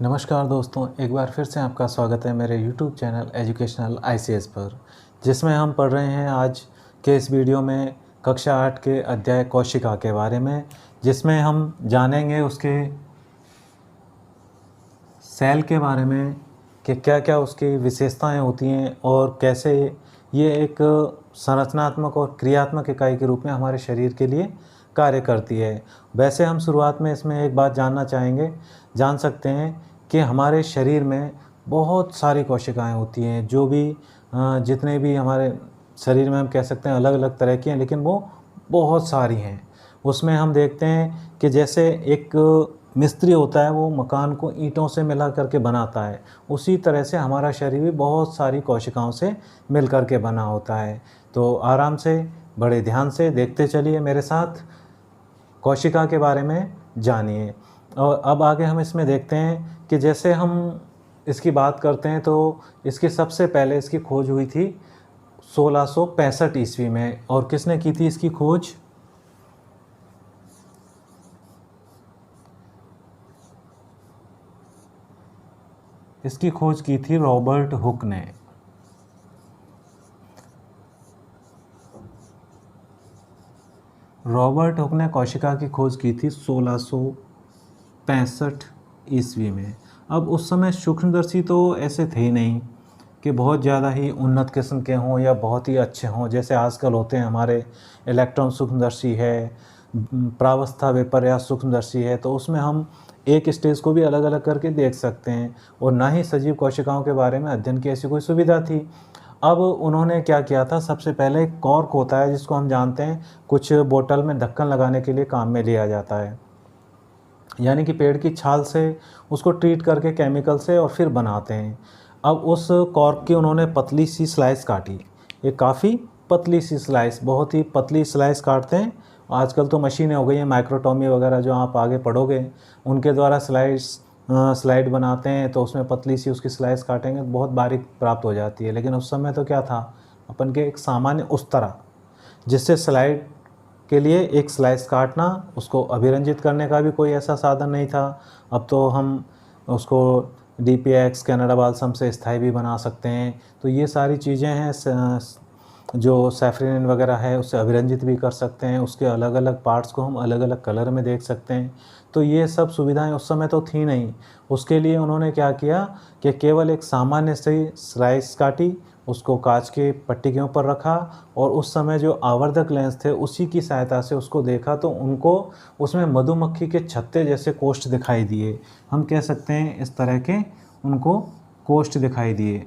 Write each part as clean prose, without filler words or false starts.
नमस्कार दोस्तों, एक बार फिर से आपका स्वागत है मेरे YouTube चैनल एजुकेशनल ICS पर, जिसमें हम पढ़ रहे हैं आज के इस वीडियो में कक्षा 8 के अध्याय कोशिका के बारे में, जिसमें हम जानेंगे उसके सेल के बारे में कि क्या क्या उसकी विशेषताएं होती हैं और कैसे ये एक संरचनात्मक और क्रियात्मक इकाई के रूप में हमारे शरीर के लिए कार्य करती है। वैसे हम शुरुआत में इसमें एक बात जान सकते हैं कि हमारे शरीर में बहुत सारी कोशिकाएं होती हैं, जो भी जितने भी हमारे शरीर में हम कह सकते हैं अलग अलग तरह की हैं, लेकिन वो बहुत सारी हैं। उसमें हम देखते हैं कि जैसे एक मिस्त्री होता है, वो मकान को ईंटों से मिला करके बनाता है, उसी तरह से हमारा शरीर भी बहुत सारी कोशिकाओं से मिल करके बना होता है। तो आराम से बड़े ध्यान से देखते चलिए मेरे साथ, कोशिका के बारे में जानिए। और अब आगे हम इसमें देखते हैं कि जैसे हम इसकी बात करते हैं तो इसकी सबसे पहले इसकी खोज हुई थी 1665 ईस्वी में। और किसने की थी इसकी खोज? इसकी खोज की थी रॉबर्ट हुक ने। रॉबर्ट हुक ने कोशिका की खोज की थी 1665 ईस्वी में। अब उस समय सूक्ष्मदर्शी तो ऐसे थे ही नहीं कि बहुत ज़्यादा ही उन्नत किस्म के हों या बहुत ही अच्छे हों, जैसे आजकल होते हैं हमारे इलेक्ट्रॉन सूक्ष्मदर्शी है, प्रावस्था विपर्यास सूक्ष्मदर्शी है, तो उसमें हम एक स्टेज को भी अलग अलग करके देख सकते हैं। और ना ही सजीव कोशिकाओं के बारे में अध्ययन की ऐसी कोई सुविधा थी। अब उन्होंने क्या किया था, सबसे पहले एक कॉर्क होता है जिसको हम जानते हैं कुछ बोतल में ढक्कन लगाने के लिए काम में लिया जाता है, यानी कि पेड़ की छाल से उसको ट्रीट करके केमिकल से और फिर बनाते हैं। अब उस कॉर्क की उन्होंने पतली सी स्लाइस काटी, ये काफ़ी पतली सी स्लाइस, बहुत ही पतली स्लाइस काटते हैं। आजकल तो मशीनें हो गई हैं, माइक्रोटॉमी वगैरह जो आप आगे पढ़ोगे, उनके द्वारा स्लाइड बनाते हैं, तो उसमें पतली सी उसकी स्लाइस काटेंगे तो बहुत बारीक प्राप्त हो जाती है। लेकिन उस समय तो क्या था, अपन के एक सामान्य उस तरह जिससे स्लाइड के लिए एक स्लाइस काटना, उसको अभिरंजित करने का भी कोई ऐसा साधन नहीं था। अब तो हम उसको DPX कनाडा बाल्सम से स्थायी भी बना सकते हैं। तो ये सारी चीज़ें हैं, जो सैफरन वगैरह है उससे अभिरंजित भी कर सकते हैं, उसके अलग अलग पार्ट्स को हम अलग अलग कलर में देख सकते हैं। तो ये सब सुविधाएं उस समय तो थी नहीं। उसके लिए उन्होंने क्या किया कि केवल एक सामान्य सी स्लाइस काटी, उसको कांच के पट्टी के ऊपर रखा और उस समय जो आवर्धक लेंस थे उसी की सहायता से उसको देखा, तो उनको उसमें मधुमक्खी के छत्ते जैसे कोष्ठ दिखाई दिए। हम कह सकते हैं इस तरह के उनको कोष्ठ दिखाई दिए।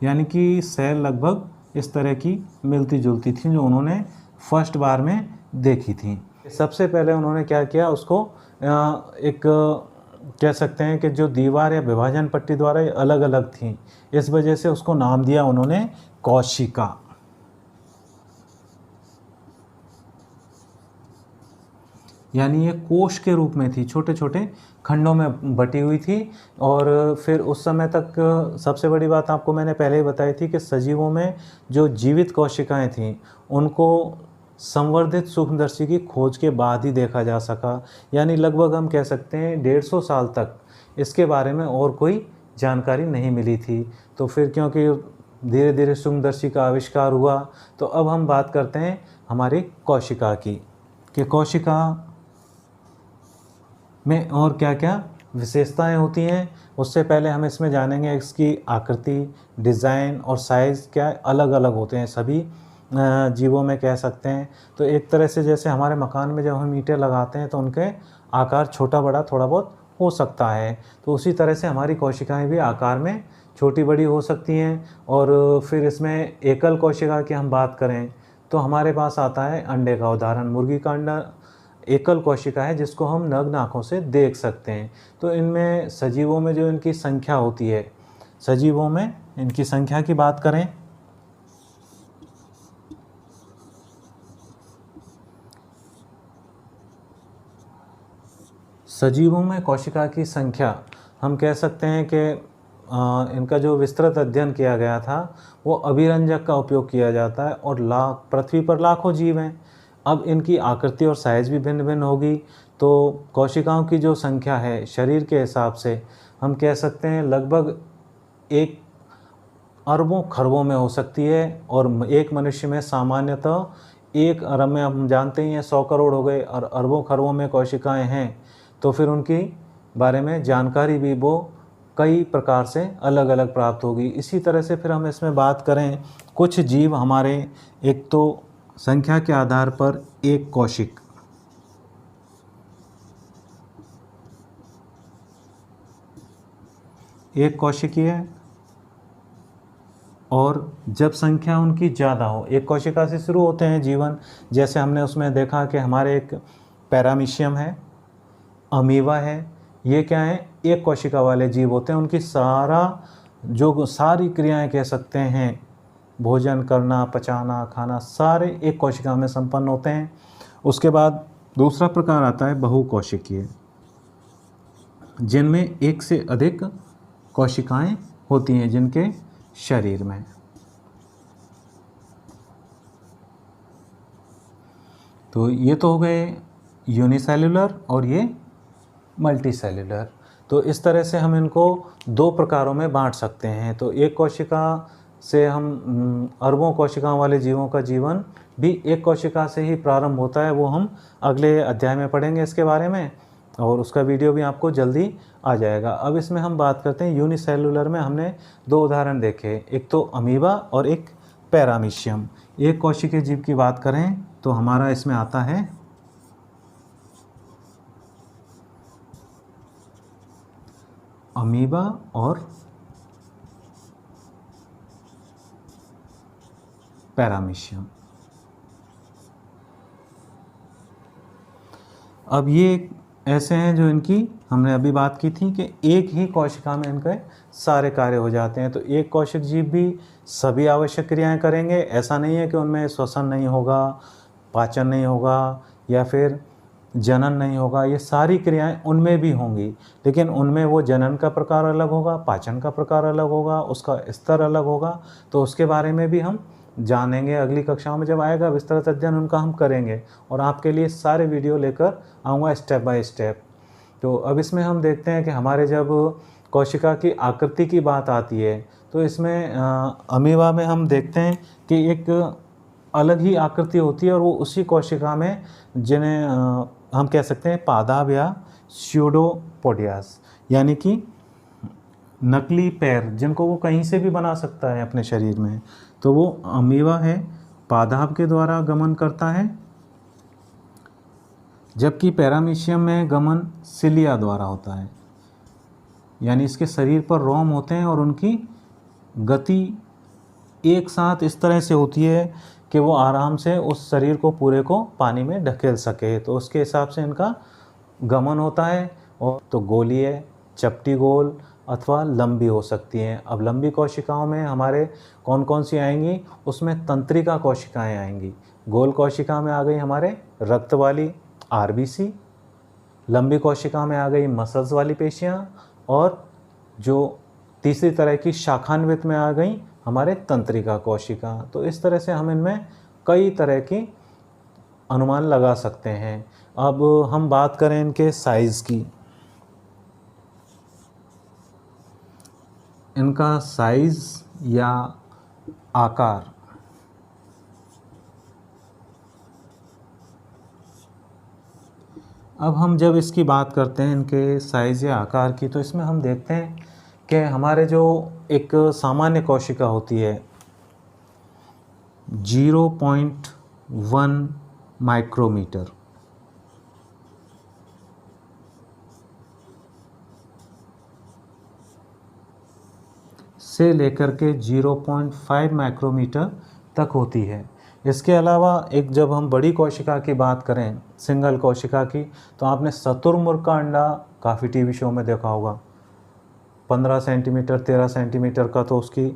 यानी कि सेल लगभग इस तरह की मिलती जुलती थी जो उन्होंने फर्स्ट बार में देखी थी। सबसे पहले उन्होंने क्या किया, उसको एक कह सकते हैं कि जो दीवार या विभाजन पट्टी द्वारा ये अलग अलग थी, इस वजह से उसको नाम दिया उन्होंने कोशिका। यानी ये कोश के रूप में थी, छोटे छोटे खंडों में बटी हुई थी। और फिर उस समय तक सबसे बड़ी बात आपको मैंने पहले ही बताई थी कि सजीवों में जो जीवित कोशिकाएं थीं उनको संवर्धित सूक्ष्मदर्शी की खोज के बाद ही देखा जा सका। यानी लगभग हम कह सकते हैं 150 साल तक इसके बारे में और कोई जानकारी नहीं मिली थी। तो फिर क्योंकि धीरे धीरे सूक्ष्मदर्शी का आविष्कार हुआ, तो अब हम बात करते हैं हमारी कोशिका की, कि कोशिका में और क्या क्या विशेषताएं होती हैं। उससे पहले हम इसमें जानेंगे इसकी आकृति, डिज़ाइन और साइज़ क्या अलग अलग होते हैं सभी जीवों में, कह सकते हैं। तो एक तरह से जैसे हमारे मकान में जब हम ईंटें लगाते हैं तो उनके आकार छोटा बड़ा थोड़ा बहुत हो सकता है, तो उसी तरह से हमारी कोशिकाएं भी आकार में छोटी बड़ी हो सकती हैं। और फिर इसमें एकल कोशिका की हम बात करें तो हमारे पास आता है अंडे का उदाहरण। मुर्गी का अंडा एकल कोशिका है जिसको हम नग्न आँखों से देख सकते हैं। तो इनमें सजीवों में जो इनकी संख्या होती है, सजीवों में इनकी संख्या की बात करें सजीवों में कोशिका की संख्या हम कह सकते हैं कि इनका जो विस्तृत अध्ययन किया गया था वो अभिरंजक का उपयोग किया जाता है और पृथ्वी पर लाखों जीव हैं। अब इनकी आकृति और साइज़ भी भिन्न भिन्न होगी, तो कोशिकाओं की जो संख्या है शरीर के हिसाब से हम कह सकते हैं लगभग 1 अरबों खरबों में हो सकती है। और एक मनुष्य में सामान्यतः 1 अरब में, हम जानते ही हैं 100 करोड़ हो गए, और अरबों खरबों में कोशिकाएं हैं, तो फिर उनकी बारे में जानकारी भी वो कई प्रकार से अलग अलग प्राप्त होगी। इसी तरह से फिर हम इसमें बात करें, कुछ जीव हमारे एक तो संख्या के आधार पर एक कोशिकीय है, और जब संख्या उनकी ज़्यादा हो, एक कोशिका से शुरू होते हैं जीवन। जैसे हमने उसमें देखा कि हमारे एक पैरामीशियम है, अमीबा है, ये क्या है, एक कोशिका वाले जीव होते हैं। उनकी सारी क्रियाएं कह सकते हैं, भोजन करना, पचाना, खाना, सारे एक कोशिका में संपन्न होते हैं। उसके बाद दूसरा प्रकार आता है बहुकोशिकीय, जिनमें एक से अधिक कोशिकाएं होती हैं जिनके शरीर में। तो ये तो हो गए यूनिसेल्युलर और ये मल्टीसेल्युलर। तो इस तरह से हम इनको 2 प्रकारों में बांट सकते हैं। तो एक कोशिका से हम अरबों कोशिकाओं वाले जीवों का जीवन भी एक कोशिका से ही प्रारंभ होता है, वो हम अगले अध्याय में पढ़ेंगे इसके बारे में, और उसका वीडियो भी आपको जल्दी आ जाएगा। अब इसमें हम बात करते हैं यूनिसेल्युलर में। हमने 2 उदाहरण देखे, एक तो अमीबा और एक पैरामीशियम। एक कोशिकीय जीव की बात करें तो हमारा इसमें आता है अमीबा और पैरामीशियम। अब ये ऐसे हैं जो इनकी हमने अभी बात की थी कि एक ही कोशिका में इनके सारे कार्य हो जाते हैं। तो एक कोशिक जीव भी सभी आवश्यक क्रियाएं करेंगे, ऐसा नहीं है कि उनमें श्वसन नहीं होगा, पाचन नहीं होगा या फिर जनन नहीं होगा। ये सारी क्रियाएं उनमें भी होंगी, लेकिन उनमें वो जनन का प्रकार अलग होगा, पाचन का प्रकार अलग होगा, उसका स्तर अलग होगा। तो उसके बारे में भी हम जानेंगे अगली कक्षाओं में, जब आएगा विस्तृत अध्ययन उनका हम करेंगे, और आपके लिए सारे वीडियो लेकर आऊँगा स्टेप बाय स्टेप। तो अब इसमें हम देखते हैं कि हमारे जब कोशिका की आकृति की बात आती है तो इसमें अमीबा में हम देखते हैं कि एक अलग ही आकृति होती है, और वो उसी कोशिका में जिन्हें हम कह सकते हैं पादाब या स्यूडोपोडियास, यानी कि नकली पैर, जिनको वो कहीं से भी बना सकता है अपने शरीर में। तो वो अमीबा है, पादाब के द्वारा गमन करता है, जबकि पैरामीशियम में गमन सिलिया द्वारा होता है। यानी इसके शरीर पर रोम होते हैं और उनकी गति एक साथ इस तरह से होती है कि वो आराम से उस शरीर को पूरे को पानी में ढकेल सके। तो उसके हिसाब से इनका गमन होता है। और तो गोलीय, चपटी गोल अथवा लंबी हो सकती हैं। अब लंबी कोशिकाओं में हमारे कौन कौन सी आएंगी, उसमें तंत्रिका कोशिकाएं आएंगी। गोल कोशिका में आ गई हमारे रक्त वाली RBC, लंबी कोशिका में आ गई मसल्स वाली पेशियां, और जो तीसरी तरह की शाखान्वित में आ गई हमारे तंत्रिका कोशिका। तो इस तरह से हम इनमें कई तरह की अनुमान लगा सकते हैं। अब हम बात करें इनके साइज़ की। इनका साइज़ या आकार अब हम जब इसकी बात करते हैं इनके साइज़ या आकार की, तो इसमें हम देखते हैं कि हमारे जो एक सामान्य कोशिका होती है 0.1 माइक्रोमीटर से लेकर के 0.5 माइक्रोमीटर तक होती है। इसके अलावा एक जब हम बड़ी कोशिका की बात करें, सिंगल कोशिका की, तो आपने शुतुरमुर्ग का अंडा काफ़ी टीवी शो में देखा होगा। 15 सेंटीमीटर 13 सेंटीमीटर का तो उसकी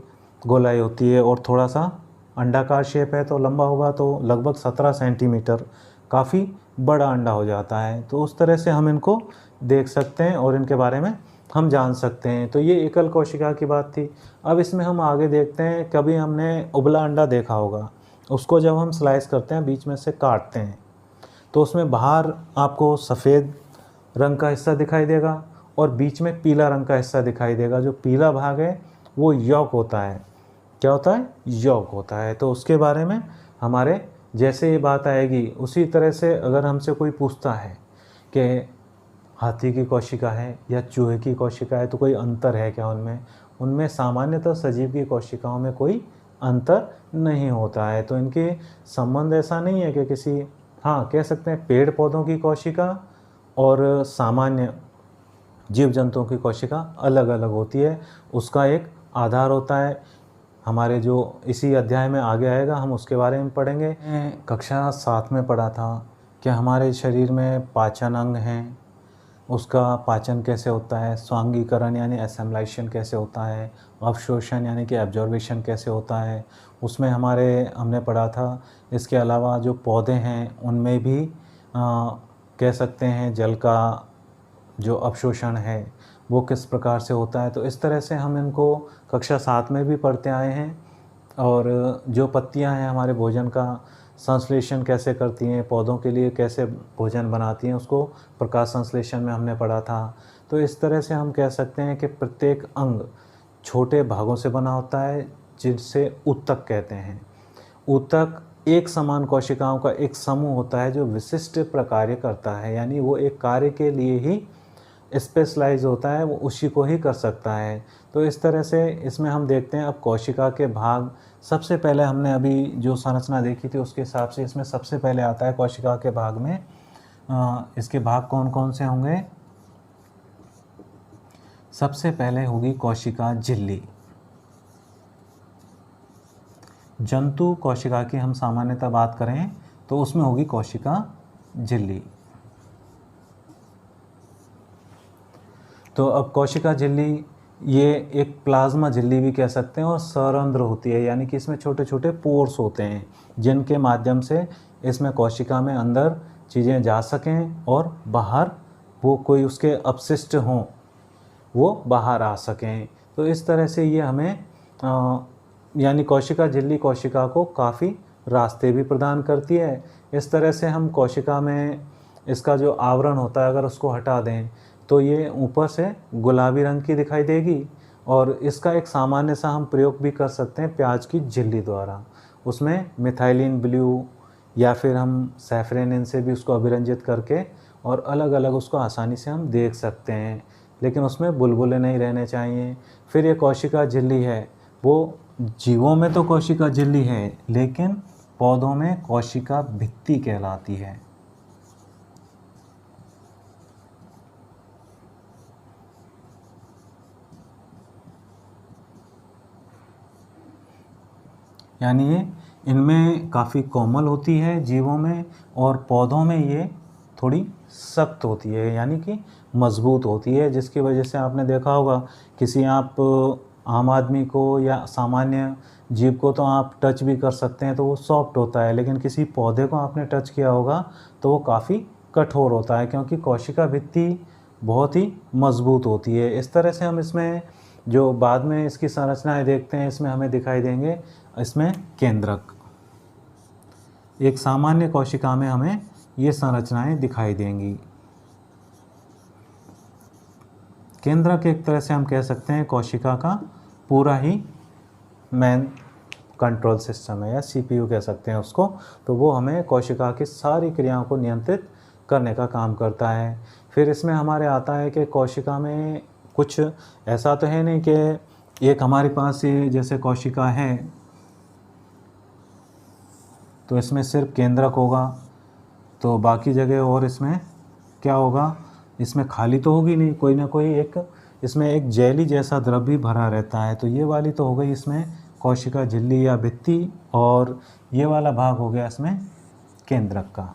गोलाई होती है, और थोड़ा सा अंडाकार शेप है तो लंबा होगा तो लगभग 17 सेंटीमीटर, काफ़ी बड़ा अंडा हो जाता है। तो उस तरह से हम इनको देख सकते हैं और इनके बारे में हम जान सकते हैं। तो ये एकल कोशिका की बात थी। अब इसमें हम आगे देखते हैं, कभी हमने उबला अंडा देखा होगा, उसको जब हम स्लाइस करते हैं, बीच में से काटते हैं, तो उसमें बाहर आपको सफ़ेद रंग का हिस्सा दिखाई देगा और बीच में पीला रंग का हिस्सा दिखाई देगा। जो पीला भाग है वो यॉक होता है। क्या होता है? यॉक होता है। तो उसके बारे में हमारे जैसे ये बात आएगी, उसी तरह से अगर हमसे कोई पूछता है कि हाथी की कोशिका है या चूहे की कोशिका है तो कोई अंतर है क्या उनमें? उनमें सामान्यतः सजीव की कोशिकाओं में कोई अंतर नहीं होता है। तो इनके संबंध ऐसा नहीं है कि किसी, हाँ कह सकते हैं पेड़ पौधों की कोशिका और सामान्य जीव जंतुओं की कोशिका अलग अलग होती है। उसका एक आधार होता है। हमारे जो इसी अध्याय में आगे आएगा हम उसके बारे में पढ़ेंगे। कक्षा 7 में पढ़ा था कि हमारे शरीर में पाचन अंग हैं, उसका पाचन कैसे होता है, स्वांगीकरण यानी असेम्बलाइजेशन कैसे होता है, अवशोषण यानी कि एब्जॉर्बेशन कैसे होता है, उसमें हमने पढ़ा था। इसके अलावा जो पौधे हैं उनमें भी कह सकते हैं जल का जो अवशोषण है वो किस प्रकार से होता है। तो इस तरह से हम इनको कक्षा 7 में भी पढ़ते आए हैं। और जो पत्तियां हैं हमारे भोजन का संश्लेषण कैसे करती हैं, पौधों के लिए कैसे भोजन बनाती हैं, उसको प्रकाश संश्लेषण में हमने पढ़ा था। तो इस तरह से हम कह सकते हैं कि प्रत्येक अंग छोटे भागों से बना होता है जिनसे ऊतक कहते हैं। ऊतक एक समान कोशिकाओं का एक समूह होता है जो विशिष्ट प्रकार्य करता है, यानी वो एक कार्य के लिए ही स्पेशलाइज होता है, वो उसी को ही कर सकता है। तो इस तरह से इसमें हम देखते हैं अब कोशिका के भाग। सबसे पहले हमने अभी जो संरचना देखी थी उसके हिसाब से इसमें सबसे पहले आता है कोशिका के भाग में, इसके भाग कौन कौन से होंगे? सबसे पहले होगी कोशिका झिल्ली। जंतु कोशिका की हम सामान्यतः बात करें तो उसमें होगी कोशिका झिल्ली। तो अब कोशिका झिल्ली ये एक प्लाज्मा झिल्ली भी कह सकते हैं और सरंध्र होती है, यानी कि इसमें छोटे छोटे पोर्स होते हैं जिनके माध्यम से इसमें कोशिका में अंदर चीज़ें जा सकें और बाहर वो कोई उसके अपशिष्ट हों वो बाहर आ सकें। तो इस तरह से ये हमें यानी कोशिका झिल्ली कोशिका को काफ़ी रास्ते भी प्रदान करती है। इस तरह से हम कोशिका में इसका जो आवरण होता है अगर उसको हटा दें तो ये ऊपर से गुलाबी रंग की दिखाई देगी। और इसका एक सामान्य सा हम प्रयोग भी कर सकते हैं प्याज की झिल्ली द्वारा। उसमें मिथाइलिन ब्लू या फिर हम सैफरन से भी उसको अभिरंजित करके और अलग अलग उसको आसानी से हम देख सकते हैं, लेकिन उसमें बुलबुले नहीं रहने चाहिए। फिर ये कोशिका झिल्ली है, वो जीवों में तो कोशिका झिल्ली है लेकिन पौधों में कोशिका भित्ति कहलाती है। यानी ये इनमें काफ़ी कोमल होती है जीवों में, और पौधों में ये थोड़ी सख्त होती है यानी कि मजबूत होती है, जिसकी वजह से आपने देखा होगा किसी आप आम आदमी को या सामान्य जीव को तो आप टच भी कर सकते हैं तो वो सॉफ्ट होता है, लेकिन किसी पौधे को आपने टच किया होगा तो वो काफ़ी कठोर होता है क्योंकि कोशिका भित्ति बहुत ही मजबूत होती है। इस तरह से हम इसमें जो बाद में इसकी संरचनाएं देखते हैं इसमें हमें दिखाई देंगे, इसमें केंद्रक, एक सामान्य कोशिका में हमें ये संरचनाएं दिखाई देंगी। केंद्रक एक तरह से हम कह सकते हैं कोशिका का पूरा ही मेन कंट्रोल सिस्टम है या सीपीयू कह सकते हैं उसको। तो वो हमें कोशिका की सारी क्रियाओं को नियंत्रित करने का काम करता है। फिर इसमें हमारे आता है कि कोशिका में कुछ ऐसा तो है नहीं कि एक हमारे पास ये जैसे कोशिका है तो इसमें सिर्फ केंद्रक होगा तो बाकी जगह और इसमें क्या होगा, इसमें खाली तो होगी नहीं, कोई ना कोई एक इसमें एक जेली जैसा द्रव भी भरा रहता है। तो ये वाली तो हो गई इसमें कोशिका झिल्ली या भित्ति, और ये वाला भाग हो गया इसमें केंद्रक का।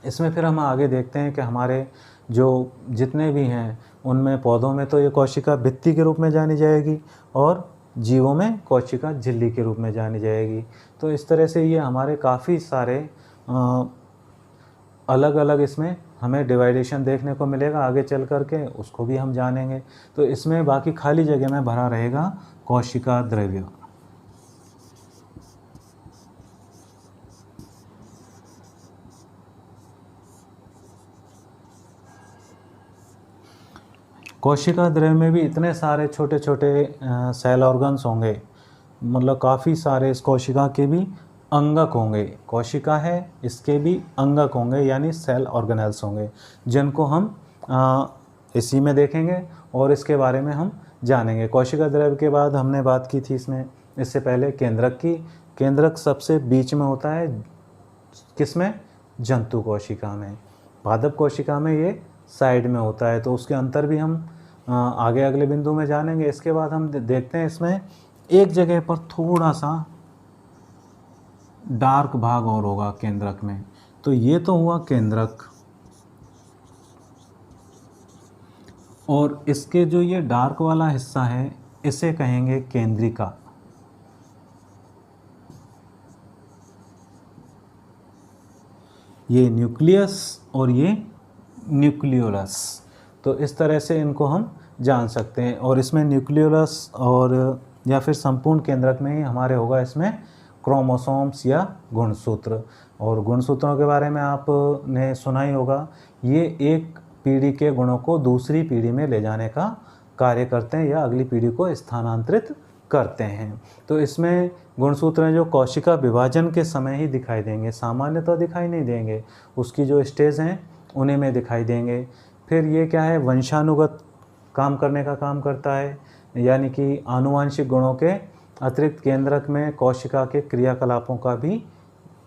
इसमें फिर हम आगे देखते हैं कि हमारे जो जितने भी हैं उनमें पौधों में तो ये कोशिका भित्ति के रूप में जानी जाएगी और जीवों में कोशिका झिल्ली के रूप में जानी जाएगी। तो इस तरह से ये हमारे काफ़ी सारे अलग अलग इसमें हमें डिवाइडेशन देखने को मिलेगा आगे चल कर के, उसको भी हम जानेंगे। तो इसमें बाकी खाली जगह में भरा रहेगा कोशिका द्रव्य। कोशिका द्रव्य में भी इतने सारे छोटे छोटे सेल ऑर्गन्स होंगे, मतलब काफ़ी सारे इस कोशिका के भी अंगक होंगे। कोशिका है, इसके भी अंगक होंगे यानी सेल ऑर्गेनेल्स होंगे, जिनको हम इसी में देखेंगे और इसके बारे में हम जानेंगे। कोशिका द्रव्य के बाद हमने बात की थी इसमें इससे पहले केंद्रक की। केंद्रक सबसे बीच में होता है, किसमें? जंतु कोशिका में। पादप कोशिका में ये साइड में होता है, तो उसके अंतर भी हम आगे अगले बिंदु में जानेंगे। इसके बाद हम देखते हैं इसमें एक जगह पर थोड़ा सा डार्क भाग और होगा केंद्रक में। तो ये तो हुआ केंद्रक, और इसके जो ये डार्क वाला हिस्सा है इसे कहेंगे केंद्रिका। ये न्यूक्लियस और ये न्यूक्लियोलस। तो इस तरह से इनको हम जान सकते हैं। और इसमें न्यूक्लियोलस और या फिर संपूर्ण केंद्रक में ही हमारे होगा इसमें क्रोमोसोम्स या गुणसूत्र। और गुणसूत्रों के बारे में आपने सुना ही होगा, ये एक पीढ़ी के गुणों को दूसरी पीढ़ी में ले जाने का कार्य करते हैं या अगली पीढ़ी को स्थानांतरित करते हैं। तो इसमें गुणसूत्र जो कोशिका विभाजन के समय ही दिखाई देंगे, सामान्यतः दिखाई नहीं देंगे, उसकी जो स्टेज हैं उन्हीं में दिखाई देंगे। फिर ये क्या है, वंशानुगत काम करने का काम करता है, यानी कि आनुवांशिक गुणों के अतिरिक्त केंद्रक में कोशिका के क्रियाकलापों का भी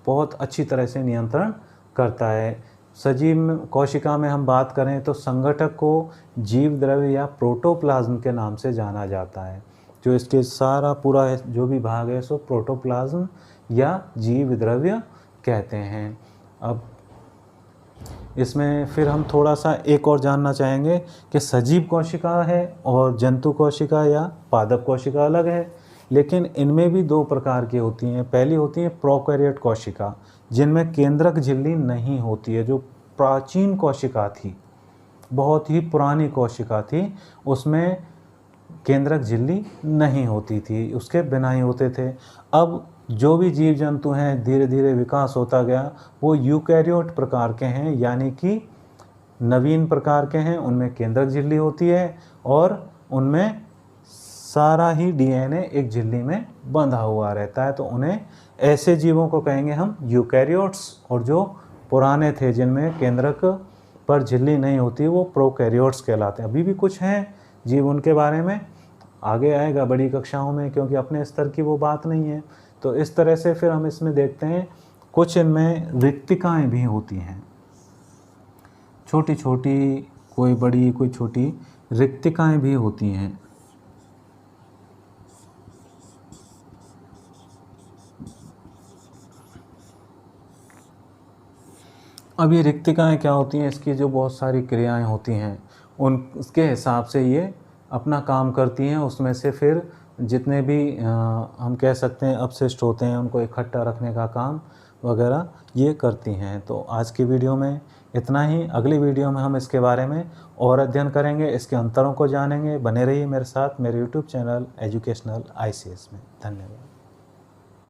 बहुत अच्छी तरह से नियंत्रण करता है। सजीव कोशिका में हम बात करें तो संगठक को जीव द्रव्य या प्रोटोप्लाज्म के नाम से जाना जाता है। जो इसके सारा पूरा जो भी भाग है सो प्रोटोप्लाज्म या जीव द्रव्य कहते हैं। अब इसमें फिर हम थोड़ा सा एक और जानना चाहेंगे कि सजीव कोशिका है और जंतु कोशिका या पादप कोशिका अलग है, लेकिन इनमें भी दो प्रकार की होती हैं। पहली होती है प्रोकैरियोट कोशिका, जिनमें केंद्रक झिल्ली नहीं होती है। जो प्राचीन कोशिका थी, बहुत ही पुरानी कोशिका थी, उसमें केंद्रक झिल्ली नहीं होती थी, उसके बिना ही होते थे। अब जो भी जीव जंतु हैं धीरे धीरे विकास होता गया, वो यूकैरियोट प्रकार के हैं, यानी कि नवीन प्रकार के हैं। उनमें केंद्रक झिल्ली होती है और उनमें सारा ही डीएनए एक झिल्ली में बंधा हुआ रहता है। तो उन्हें ऐसे जीवों को कहेंगे हम यूकैरियोट्स। और जो पुराने थे जिनमें केंद्रक पर झिल्ली नहीं होती, वो प्रोकैरियोट्स कहलाते हैं। अभी भी कुछ हैं जीव, उनके बारे में आगे आएगा बड़ी कक्षाओं में, क्योंकि अपने स्तर की वो बात नहीं है। तो इस तरह से फिर हम इसमें देखते हैं कुछ इनमें रिक्तिकाएं भी होती हैं, छोटी छोटी, कोई बड़ी कोई छोटी रिक्तिकाएं भी होती हैं। अब ये रिक्तिकाएं क्या होती हैं, इसकी जो बहुत सारी क्रियाएं होती हैं उसके हिसाब से ये अपना काम करती हैं। उसमें से फिर जितने भी हम कह सकते हैं अपशिष्ट होते हैं, उनको इकट्ठा रखने का काम वगैरह ये करती हैं। तो आज की वीडियो में इतना ही। अगली वीडियो में हम इसके बारे में और अध्ययन करेंगे, इसके अंतरों को जानेंगे। बने रहिए मेरे साथ मेरे YouTube चैनल एजुकेशनल ICS में। धन्यवाद।